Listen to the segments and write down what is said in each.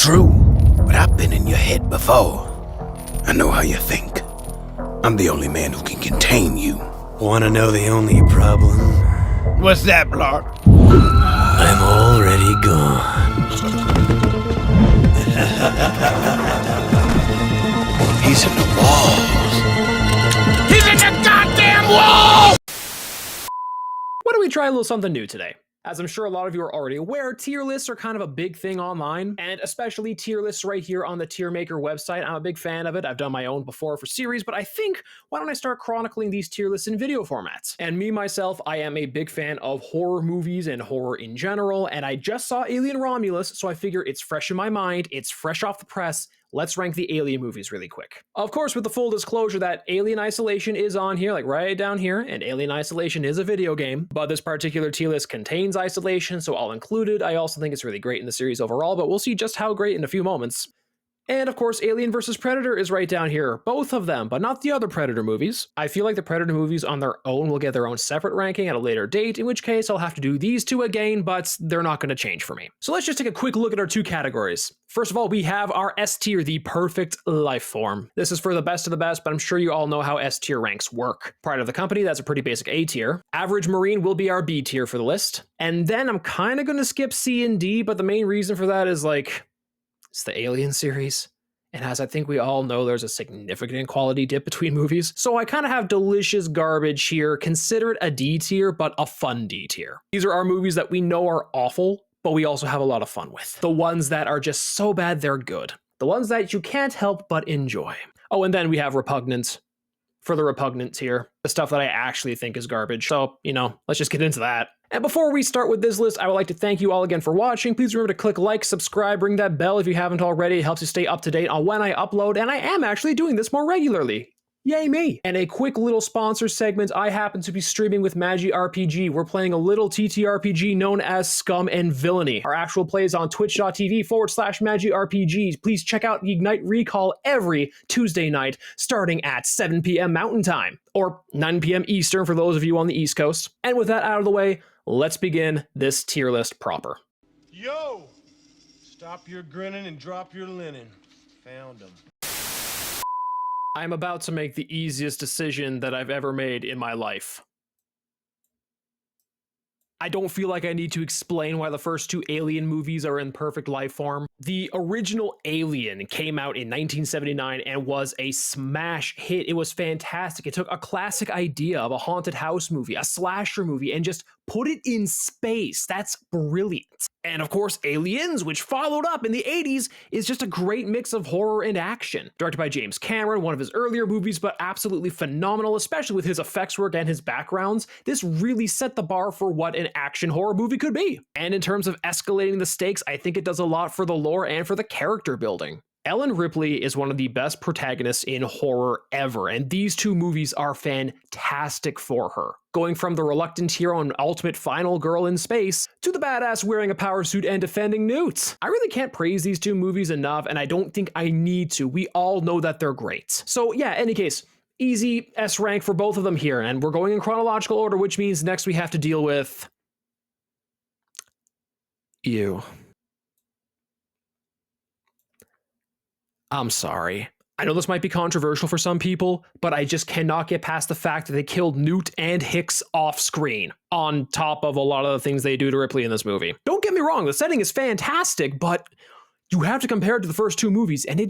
true, but I've been in your head before. I know how you think. I'm the only man who can contain you. Wanna know the only problem? What's that, Blark? I'm already gone. He's in the walls. He's in the goddamn wall! Why don't we try a little something new today? As I'm sure a lot of you are already aware, tier lists are kind of a big thing online, and especially tier lists right here on the Tier Maker website. I'm a big fan of it. I've done my own before for series, but I think, why don't I start chronicling these tier lists in video formats? And me, myself, I am a big fan of horror movies and horror in general, and I just saw Alien Romulus, so I figure it's fresh in my mind, it's fresh off the press. Let's rank the Alien movies really quick. Of course, with the full disclosure that Alien Isolation is on here, like right down here, and Alien Isolation is a video game, but this particular tier list contains Isolation, so I'll include it. I also think it's really great in the series overall, but we'll see just how great in a few moments. And of course, Alien vs. Predator is right down here. Both of them, but not the other Predator movies. I feel like the Predator movies on their own will get their own separate ranking at a later date, in which case I'll have to do these two again, but they're not going to change for me. So let's just take a quick look at our two categories. First of all, we have our S tier, the perfect life form. This is for the best of the best, but I'm sure you all know how S tier ranks work. Pride of the company, that's a pretty basic A tier. Average Marine will be our B tier for the list. And then I'm kind of going to skip C and D, but the main reason for that is it's the Alien series. And as I think we all know, there's a significant quality dip between movies. So I kind of have delicious garbage here. Consider it a D tier, but a fun D tier. These are our movies that we know are awful, but we also have a lot of fun with. The ones that are just so bad they're good. The ones that you can't help but enjoy. Oh, and then we have Repugnant for the Repugnant tier. The stuff that I actually think is garbage. So, let's just get into that. And before we start with this list, I would like to thank you all again for watching. Please remember to click like, subscribe, ring that bell if you haven't already. It helps you stay up to date on when I upload, and I am actually doing this more regularly. Yay me! And a quick little sponsor segment, I happen to be streaming with Magi RPG. We're playing a little TTRPG known as Scum and Villainy. Our actual play is on twitch.tv/Magi RPG. Please check out the Ignite Recall every Tuesday night, starting at 7 p.m. Mountain Time, or 9 p.m. Eastern for those of you on the East Coast. And with that out of the way, let's begin this tier list proper. Yo! Stop your grinning and drop your linen. Found him. I'm about to make the easiest decision that I've ever made in my life. I don't feel like I need to explain why the first two Alien movies are in perfect life form. The original Alien came out in 1979 and was a smash hit. It was fantastic. It took a classic idea of a haunted house movie, a slasher movie, and just put it in space. That's brilliant. And of course, Aliens, which followed up in the 80s, is just a great mix of horror and action. Directed by James Cameron, one of his earlier movies, but absolutely phenomenal, especially with his effects work and his backgrounds. This really set the bar for what an action horror movie could be. And in terms of escalating the stakes, I think it does a lot for the lore and for the character building. Ellen Ripley is one of the best protagonists in horror ever, and these two movies are fantastic for her. Going from the reluctant hero and ultimate final girl in space, to the badass wearing a power suit and defending newts. I really can't praise these two movies enough, and I don't think I need to. We all know that they're great. So yeah, any case, easy S rank for both of them here, and we're going in chronological order, which means next we have to deal with you. I'm sorry. I know this might be controversial for some people, but I just cannot get past the fact that they killed Newt and Hicks off screen, on top of a lot of the things they do to Ripley in this movie. Don't get me wrong, the setting is fantastic, but you have to compare it to the first two movies, and it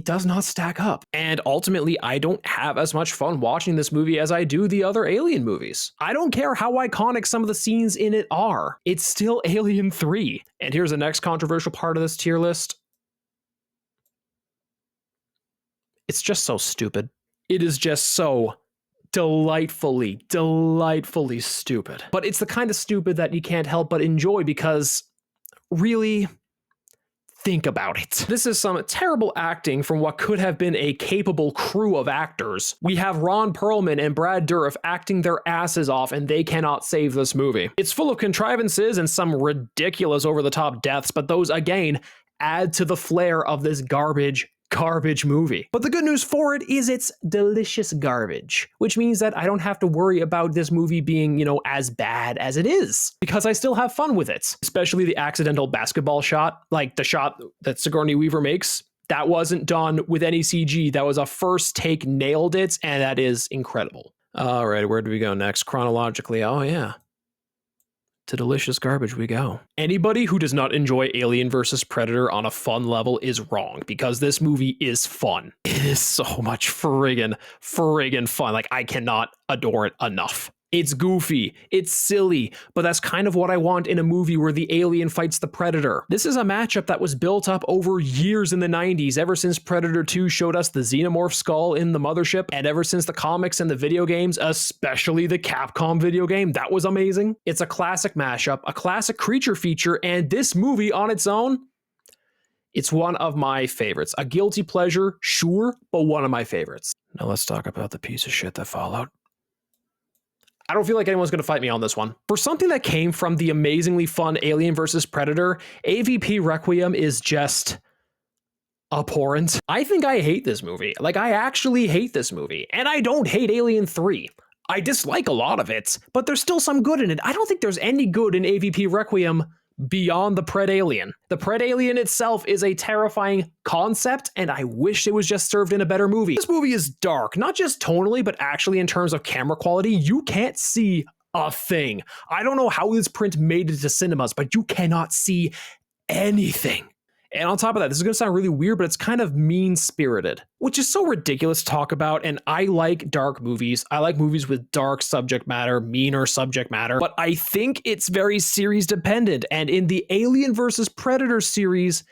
does not stack up. And ultimately, I don't have as much fun watching this movie as I do the other Alien movies. I don't care how iconic some of the scenes in it are. It's still Alien 3. And here's the next controversial part of this tier list. It's just so stupid. It is just so delightfully stupid. But it's the kind of stupid that you can't help but enjoy because, really, think about it. This is some terrible acting from what could have been a capable crew of actors. We have Ron Perlman and Brad Dourif acting their asses off, and they cannot save this movie. It's full of contrivances and some ridiculous over-the-top deaths, but those, again, add to the flair of this garbage garbage movie. But the good news for it is it's delicious garbage, which means that I don't have to worry about this movie being, as bad as it is, because I still have fun with it. Especially the accidental basketball shot, like the shot that Sigourney Weaver makes. That wasn't done with any CG. That was a first take, nailed it, and that is incredible. All right, where do we go next? Chronologically, oh yeah. To delicious garbage we go. Anybody who does not enjoy Alien vs. Predator on a fun level is wrong, because this movie is fun. It is so much friggin' fun. Like, I cannot adore it enough. It's goofy, it's silly, but that's kind of what I want in a movie where the alien fights the Predator. This is a matchup that was built up over years in the 90s, ever since Predator 2 showed us the xenomorph skull in the mothership, and ever since the comics and the video games, especially the Capcom video game, that was amazing. It's a classic mashup, a classic creature feature, and this movie on its own, it's one of my favorites. A guilty pleasure, sure, but one of my favorites. Now let's talk about the piece of shit that followed. I don't feel like anyone's going to fight me on this one. For something that came from the amazingly fun Alien vs. Predator, AVP Requiem is just abhorrent. I think I hate this movie. Like, I actually hate this movie. And I don't hate Alien 3. I dislike a lot of it, but there's still some good in it. I don't think there's any good in AVP Requiem beyond the Pred Alien. The Pred Alien itself is a terrifying concept, and I wish it was just served in a better movie. This movie is dark, not just tonally, but actually in terms of camera quality. You can't see a thing. I don't know how this print made it to cinemas, but you cannot see anything. And on top of that, this is going to sound really weird, but it's kind of mean-spirited, which is so ridiculous to talk about. And I like dark movies. I like movies with dark subject matter, meaner subject matter, but I think it's very series dependent. And in the Alien vs. Predator series,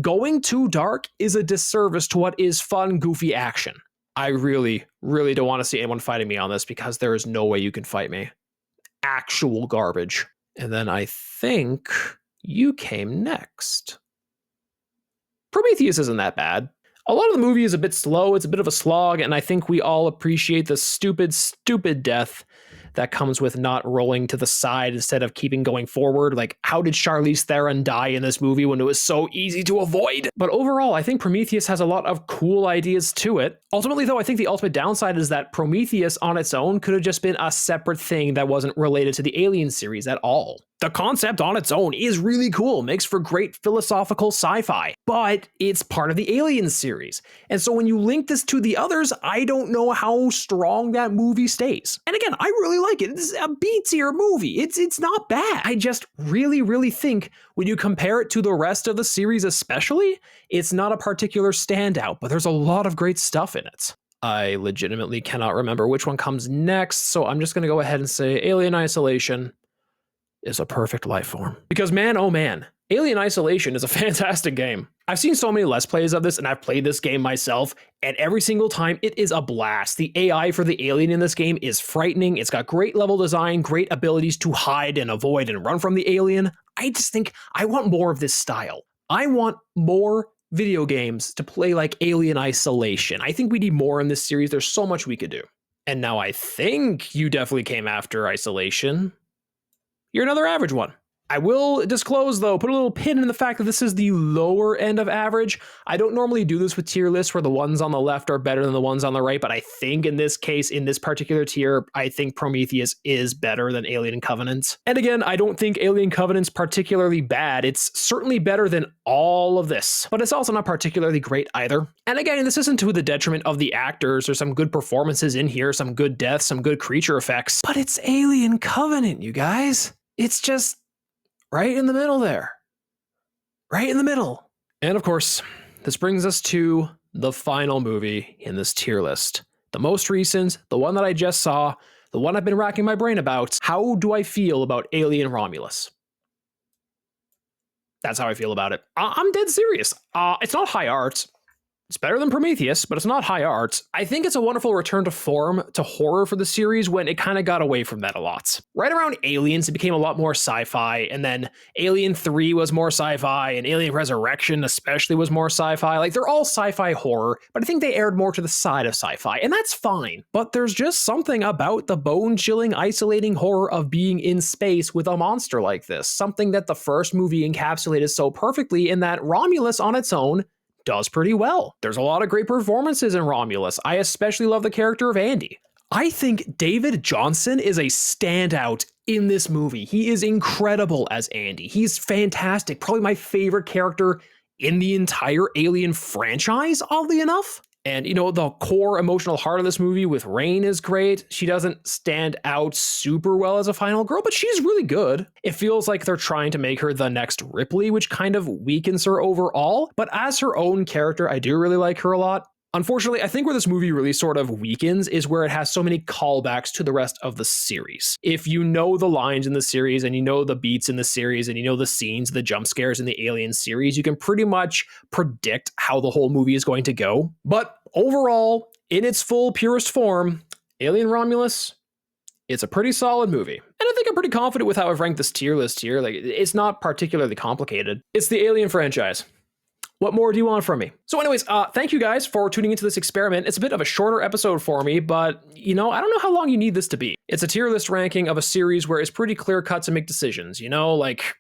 going too dark is a disservice to what is fun, goofy action. I really, really don't want to see anyone fighting me on this, because there is no way you can fight me. Actual garbage. And then I think you came next. Prometheus isn't that bad. A lot of the movie is a bit slow, it's a bit of a slog, and I think we all appreciate the stupid death that comes with not rolling to the side instead of keeping going forward. Like, how did Charlize Theron die in this movie when it was so easy to avoid? But overall, I think Prometheus has a lot of cool ideas to it. Ultimately, though, I think the ultimate downside is that Prometheus on its own could have just been a separate thing that wasn't related to the Alien series at all. The concept on its own is really cool, makes for great philosophical sci-fi, but it's part of the Alien series. And so when you link this to the others, I don't know how strong that movie stays. And again, I really like it. It's a B-tier movie. It's not bad. I just really think when you compare it to the rest of the series especially, it's not a particular standout, but there's a lot of great stuff in it. I legitimately cannot remember which one comes next, so I'm just going to go ahead and say Alien Isolation is a perfect life form. Because man, oh man, Alien Isolation is a fantastic game. I've seen so many Let's Plays of this, and I've played this game myself, and every single time it is a blast. The AI for the alien in this game is frightening. It's got great level design, great abilities to hide and avoid and run from the alien. I just think I want more of this style. I want more video games to play like Alien Isolation. I think we need more in this series. There's so much we could do. And now I think you definitely came after Isolation. You're another average one. I will disclose, though, put a little pin in the fact that this is the lower end of average. I don't normally do this with tier lists where the ones on the left are better than the ones on the right, but I think in this case, in this particular tier, I think Prometheus is better than Alien Covenant. And again, I don't think Alien Covenant's particularly bad. It's certainly better than all of this, but it's also not particularly great either. And again, this isn't to the detriment of the actors. There's some good performances in here, some good deaths, some good creature effects, but it's Alien Covenant, you guys. It's just right in the middle there. Right in the middle. And of course, this brings us to the final movie in this tier list. The most recent, the one that I just saw, the one I've been racking my brain about. How do I feel about Alien Romulus? That's how I feel about it. I'm dead serious. It's not high art. It's better than Prometheus, but it's not high art. I think it's a wonderful return to form, to horror for the series when it kind of got away from that a lot. Right around Aliens, it became a lot more sci-fi, and then Alien 3 was more sci-fi, and Alien Resurrection especially was more sci-fi. Like, they're all sci-fi horror, but I think they aired more to the side of sci-fi, and that's fine. But there's just something about the bone-chilling, isolating horror of being in space with a monster like this, something that the first movie encapsulated so perfectly in that Romulus on its own does pretty well. There's a lot of great performances in Romulus. I especially love the character of Andy. I think David Johnson is a standout in this movie. He is incredible as Andy. He's fantastic. Probably my favorite character in the entire Alien franchise, oddly enough. And, you know, the core emotional heart of this movie with Rain is great. She doesn't stand out super well as a final girl, but she's really good. It feels like they're trying to make her the next Ripley, which kind of weakens her overall. But as her own character, I do really like her a lot. Unfortunately, I think where this movie really sort of weakens is where it has so many callbacks to the rest of the series. If you know the lines in the series and you know the beats in the series and you know the scenes, the jump scares in the Alien series, you can pretty much predict how the whole movie is going to go. But overall, in its full purest form, Alien Romulus, it's a pretty solid movie. And I think I'm pretty confident with how I've ranked this tier list here. Like, it's not particularly complicated. It's the Alien franchise. What more do you want from me? So anyways, thank you guys for tuning into this experiment. It's a bit of a shorter episode for me, but you know, I don't know how long you need this to be. It's a tier list ranking of a series where it's pretty clear cut to make decisions, you know, like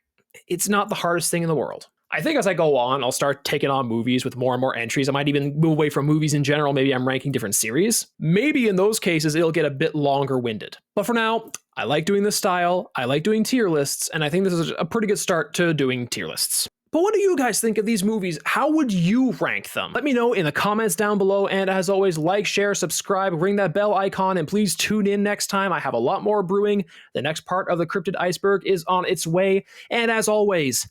it's not the hardest thing in the world. I think as I go on, I'll start taking on movies with more and more entries. I might even move away from movies in general. Maybe I'm ranking different series. Maybe in those cases, it'll get a bit longer winded. But for now, I like doing this style. I like doing tier lists, and I think this is a pretty good start to doing tier lists. But what do you guys think of these movies? How would you rank them? Let me know in the comments down below. And as always, like, share, subscribe, ring that bell icon, and please tune in next time. I have a lot more brewing. The next part of the Cryptid Iceberg is on its way. And as always,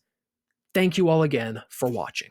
thank you all again for watching.